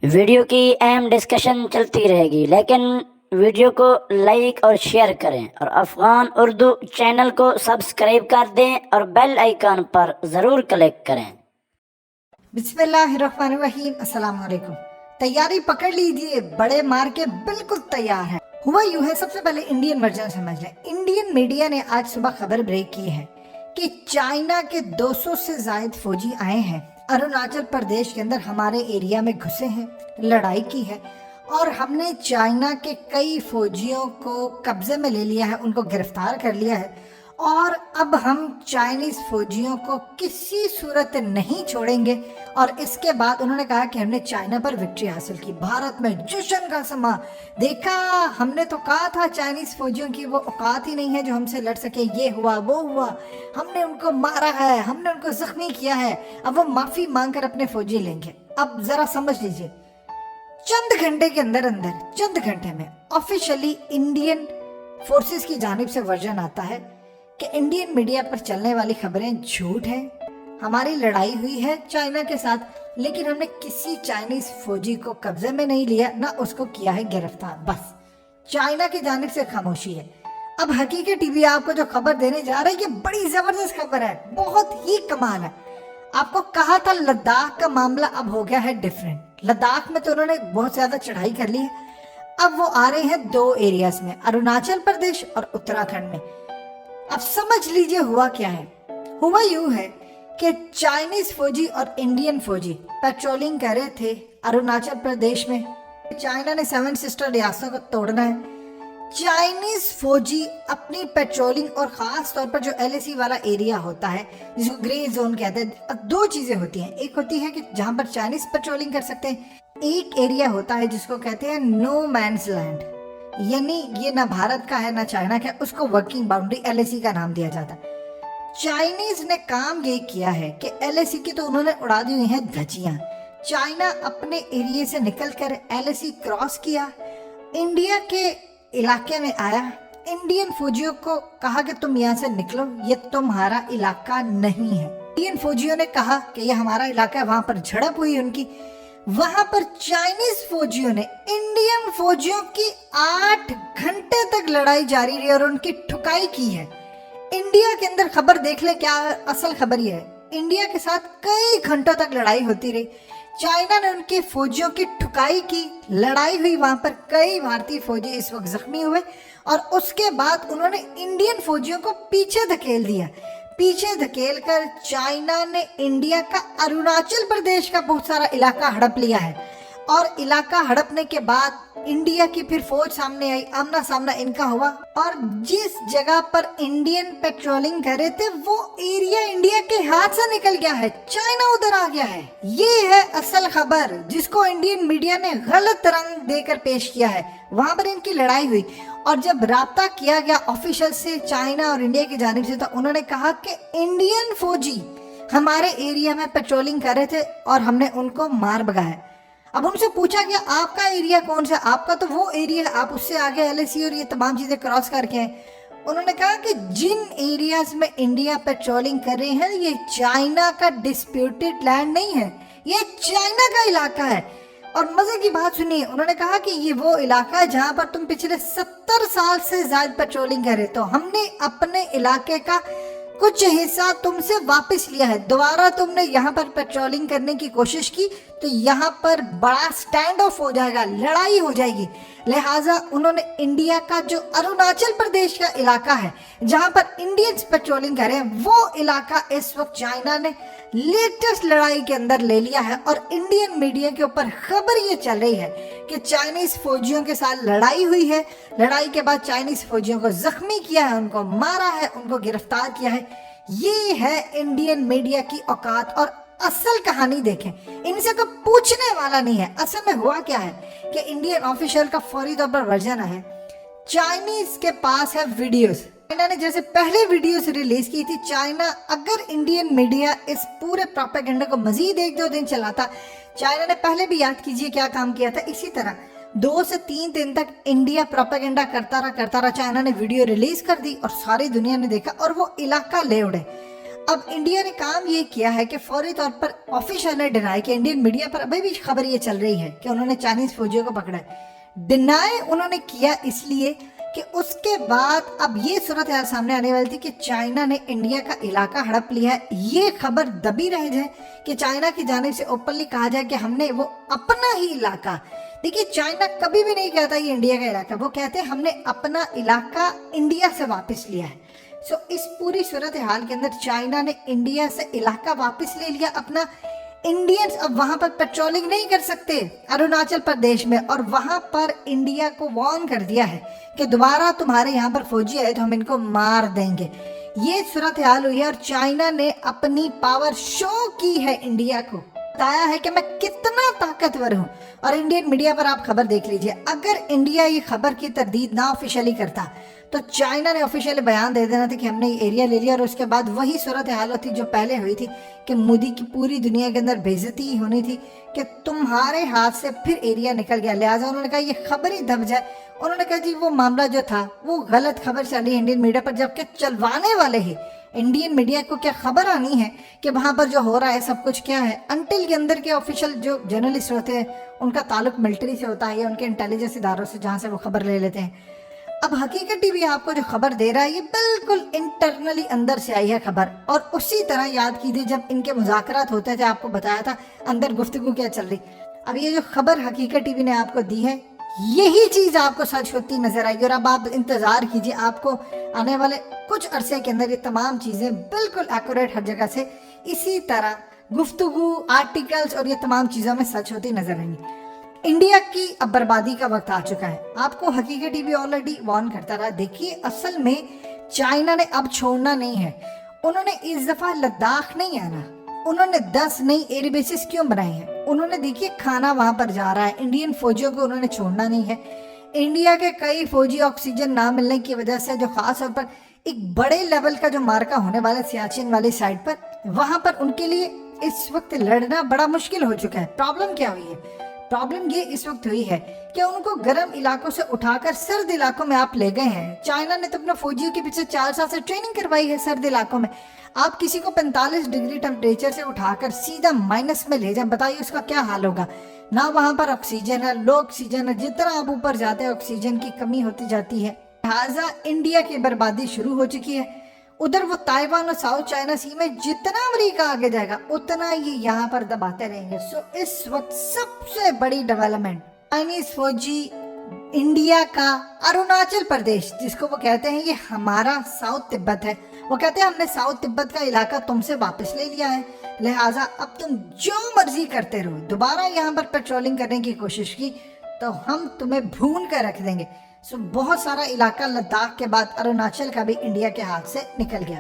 Video की अहम discussion चलती रहेगी, लेकिन वीडियो को लाइक और शेयर करें और अफ़गान उर्दू चैनल को सब्सक्राइब कर दें और बेल आइकन पर ज़रूर क्लिक करें। बिस्मिल्लाहिर्रहमानिर्रहीम। अस्सलाम वालेकुम। तैयारी पकड़ लीजिए, बड़े मार के बिल्कुल तैयार है। हुआ यूं है, सबसे पहले इंडियन वर्जन समझ लें। इंडियन मीडिया ने आज सुबह खबर ब्रेक की है कि चाइना के 200 से ज्यादा फौजी आए हैं, अरुणाचल प्रदेश के अंदर हमारे एरिया में घुसे हैं, लड़ाई की है और हमने चाइना के कई फौजियों को कब्जे में ले लिया है, उनको गिरफ्तार कर लिया है और अब हम चाइनीज फौजियों को किसी सूरत नहीं छोड़ेंगे। और इसके बाद उन्होंने कहा कि हमने चाइना पर विक्ट्री हासिल की। भारत में जश्न का समा देखा। हमने तो कहा था चाइनीज फौजियों की वो औकात ही नहीं है जो हमसे लड़ सके, ये हुआ वो हुआ, हमने उनको मारा है, हमने उनको जख्मी किया है, अब वो माफी मांगकर अपने फौजी लेंगे। अब जरा समझ लीजिए, चंद घंटे के अंदर अंदर, चंद घंटे में ऑफिशियली इंडियन फोर्सेस की जानिब से वर्जन आता है कि इंडियन मीडिया पर चलने वाली खबरें झूठ है। हमारी लड़ाई हुई है चाइना के साथ, लेकिन हमने किसी चाइनीज फौजी को कब्जे में नहीं लिया, ना उसको किया है गिरफ्तार। बस चाइना की जानिब से खामोशी है। अब हकीकत टीवी आपको जो खबर देने जा रहा है, ये बड़ी जबरदस्त खबर है, बहुत ही कमाल है। आपको कहा था लद्दाख का मामला अब हो गया है डिफरेंट। लद्दाख में तो उन्होंने बहुत ज्यादा चढ़ाई कर ली है, अब वो आ रहे हैं दो एरियाज में, अरुणाचल प्रदेश और उत्तराखंड में। अब समझ लीजिए हुआ क्या है। हुआ यूं है कि चाइनीज फौजी और इंडियन फौजी पेट्रोलिंग कर रहे थे अरुणाचल प्रदेश में। चाइना ने 7 सिस्टर रियासतों को तोड़ना है। चाइनीज फौजी अपनी पेट्रोलिंग और खास तौर पर जो LAC वाला एरिया होता है, जिसको ग्रे जोन कहते हैं, दो चीजें होती हैं। एक होती है कि जहां पर चाइनीज पेट्रोलिंग कर सकते हैं, एक एरिया होता है जिसको कहते हैं नो मैंस लैंड, यानी ये ना भारत का है ना चाइना का, उसको वर्किंग बाउंड्री LAC का नाम दिया जाता है। चाइनीज ने काम ये किया है कि LAC की तो उन्होंने उड़ा दी हुई है धज्जियां। चाइना अपने एरिया से निकलकर LAC क्रॉस किया, इंडिया के इलाके में आया, इंडियन फौजियों को कहा कि तुम यहाँ से निकलो, ये तुम्हारा इलाका नहीं है। इंडियन फौजियों ने कहा कि ये हमारा इलाका है, वहां पर झड़प हुई उनकी। वहां पर चाइनीज फौजियों ने इंडियन फौजियों की 8 घंटे तक लड़ाई जारी रही और उनकी ठुकाई की है। इंडिया के अंदर खबर देख ले, क्या असल खबर ये है, इंडिया के साथ कई घंटों तक लड़ाई होती रही। चाइना ने उनके फौजियों की ठुकाई की, लड़ाई हुई, वहां पर कई भारतीय फौजी इस वक्त जख्मी हुए और उसके बाद उन्होंने इंडियन फौजियों को पीछे धकेल दिया। पीछे धकेल कर चाइना ने इंडिया का अरुणाचल प्रदेश का बहुत सारा इलाका हड़प लिया है और इलाका हड़पने के बाद इंडिया की फिर फौज सामने आई, आमना सामना इनका हुआ और जिस जगह पर इंडियन पेट्रोलिंग कर रहे थे वो एरिया इंडिया के हाथ से निकल गया है, चाइना उधर आ गया है। ये है असल खबर जिसको इंडियन मीडिया ने गलत रंग देकर पेश किया है। वहां पर इनकी लड़ाई हुई और जब राब्ता किया गया ऑफिशियल से चाइना और इंडिया की जानिब से, तो उन्होंने कहा कि इंडियन फौजी हमारे एरिया में पेट्रोलिंग कर रहे थे और हमने उनको मार भगाया। अब उनसे पूछा गया आपका एरिया कौन सा, आपका तो वो एरिया, आप उससे आगे LAC और ये तमाम चीजें क्रॉस करके हैं। उन्होंने कहा कि जिन एरियाज में इंडिया पेट्रोलिंग कर रहे हैं ये चाइना का डिस्प्यूटेड लैंड नहीं है, ये चाइना का इलाका है। और मजे की बात सुनिए, उन्होंने कहा कि ये वो इलाका है जहां पर तुम पिछले 70 साल से ज्यादा पेट्रोलिंग कर रहे, तो हमने अपने इलाके का कुछ हिस्सा तुमसे वापस लिया है। दोबारा तुमने यहाँ पर पेट्रोलिंग करने की कोशिश की तो यहाँ पर बड़ा स्टैंड ऑफ हो जाएगा, लड़ाई हो जाएगी। लिहाजा उन्होंने इंडिया का जो अरुणाचल प्रदेश का इलाका है जहाँ पर इंडियंस पेट्रोलिंग कर रहे हैं, वो इलाका इस वक्त चाइना ने लेटेस्ट लड़ाई के अंदर ले लिया है और इंडियन मीडिया के ऊपर खबर ये चल रही है कि चाइनीज फौजियों के साथ लड़ाई हुई है, लड़ाई के बाद चाइनीज फौजियों को जख्मी किया है, उनको मारा है, उनको गिरफ्तार किया है। ये है इंडियन मीडिया की औकात। और असल कहानी देखें, इनसे कोई पूछने वाला नहीं है। असल में हुआ क्या है कि इंडियन ऑफिशियल का फौरी तौर पर वर्जन है, चाइनीज के पास है वीडियोस। चाइना ने जैसे पहले वीडियोस रिलीज की थी, चाइना अगर इंडियन मीडिया इस पूरे प्रोपेगेंडा को मजीद 1-2 दिन चलाता, चाइना ने पहले भी याद कीजिए क्या काम किया था, इसी तरह 2 से 3 दिन तक इंडिया प्रोपेगेंडा करता रहा। चाइना ने वीडियो रिलीज कर दी और सारी दुनिया ने देखा और वो इलाका ले उड़े। अब इंडिया ने काम ये किया है कि फौरी तौर पर ऑफिशियल ने डिनाई किया, इंडियन मीडिया पर अभी भी खबर ये चल रही है कि उन्होंने चाइनीज फौजियों को पकड़ा है। डिनाई उन्होंने किया इसलिए कि उसके बाद अब ये सूरत हाल सामने आने वाली थी कि चाइना ने इंडिया का इलाका हड़प लिया है। ये खबर दबी रह जाए कि चाइना की जानिब से ओपनली कहा जाए कि हमने वो अपना ही इलाका, देखिए चाइना कभी भी नहीं कहता ये इंडिया का इलाका, वो कहते हैं हमने अपना इलाका इंडिया से वापस लिया है। सो इस पूरी सूरत हाल के अंदर चाइना ने इंडिया से इलाका वापस ले लिया अपना। इंडियंस अब वहां पर पेट्रोलिंग नहीं कर सकते अरुणाचल प्रदेश में, और वहां पर इंडिया को वार्न कर दिया है कि दोबारा तुम्हारे यहाँ पर फौजी आए तो हम इनको मार देंगे। ये सूरत हाल हुई है और चाइना ने अपनी पावर शो की है, इंडिया को बताया है कि मैं कितना ताकतवर हूँ। और इंडियन मीडिया पर आप खबर देख लीजिए, अगर इंडिया ये खबर की तरदीद ना ऑफिशियली करता तो चाइना ने ऑफिशियली बयान दे देना था कि हमने ये एरिया ले लिया, और उसके बाद वही सूरत हाल होती जो पहले हुई थी कि मोदी की पूरी दुनिया के अंदर बेइज्जती होनी थी कि तुम्हारे हाथ से फिर एरिया निकल गया। लिहाजा उन्होंने कहा ये खबर ही दब जाए। उन्होंने कहा जी वो मामला जो था वो गलत खबर चली इंडियन मीडिया पर, जबकि चलवाने वाले ही इंडियन मीडिया को क्या खबर आनी है कि वहाँ पर जो हो रहा है सब कुछ क्या है। अंटिल के अंदर के ऑफिशियल जो जर्नलिस्ट होते हैं उनका ताल्लुक मिलिट्री से होता है या उनके इंटेलिजेंस इदारों से, जहाँ से वो खबर ले लेते हैं। अब हकीकत टीवी आपको जो खबर दे रहा है ये बिल्कुल इंटरनली अंदर से आई है खबर, और उसी तरह याद कीजिए जब इनके मुज़ाकरात होते थे आपको बताया था अंदर गुफ्तगू क्या चल रही। अब ये जो खबर हकीकत टीवी ने आपको दी है यही चीज आपको सच होती नजर आई, और अब आप इंतजार कीजिए आपको आने वाले कुछ अरसे के अंदर ये तमाम चीजें बिल्कुल एक्यूरेट हर जगह से इसी तरह गुफ्तगू, आर्टिकल्स और ये तमाम चीजों में सच होती नजर आएंगी। इंडिया की अब बर्बादी का वक्त आ चुका है, आपको हकीकत टीवी ऑलरेडी वार्न करता रहा। देखिए असल में चाइना ने अब छोड़ना नहीं है, उन्होंने इस दफा लद्दाख नहीं आना, उन्होंने 10 नई एयर बेसिस क्यों बनाई है, उन्होंने देखिए खाना वहां पर जा रहा है, इंडियन फौजियों को उन्होंने छोड़ना नहीं है। इंडिया के कई फौजी ऑक्सीजन ना मिलने की वजह से जो खास तौर पर एक बड़े लेवल का जो मार्का होने वाला सियाचिन वाली साइड पर, वहां पर उनके लिए इस वक्त लड़ना बड़ा मुश्किल हो चुका है। प्रॉब्लम क्या हुई है? प्रॉब्लम ये इस वक्त हुई है कि उनको गर्म इलाकों से उठाकर सर्द इलाकों में आप ले गए हैं। चाइना ने तो अपने फौजियों के पीछे 4 साल से ट्रेनिंग करवाई है सर्द इलाकों में। आप किसी को 45 डिग्री टेम्परेचर से उठाकर सीधा माइनस में ले जाए, बताइए उसका क्या हाल होगा। ना वहां पर ऑक्सीजन है, लो ऑक्सीजन है, जितना आप ऊपर जाते हैं ऑक्सीजन की कमी होती जाती है। लिहाजा इंडिया की बर्बादी शुरू हो चुकी है। उधर वो ताइवान और साउथ चाइना सी में जितना अमेरिका आगे जाएगा उतना ये यहाँ पर दबाते रहेंगे। सो इस वक्त सबसे बड़ी डेवलपमेंट चाइनीज फौजी इंडिया का अरुणाचल प्रदेश, जिसको वो कहते हैं ये हमारा साउथ तिब्बत है, वो कहते हैं हमने साउथ तिब्बत का इलाका तुमसे वापस ले लिया है, लिहाजा अब तुम जो मर्जी करते रहो। दोबारा यहाँ पर पेट्रोलिंग करने की कोशिश की तो हम तुम्हें भून कर रख देंगे। सो बहुत सारा इलाका लद्दाख के बाद अरुणाचल का भी इंडिया के हाथ से निकल गया।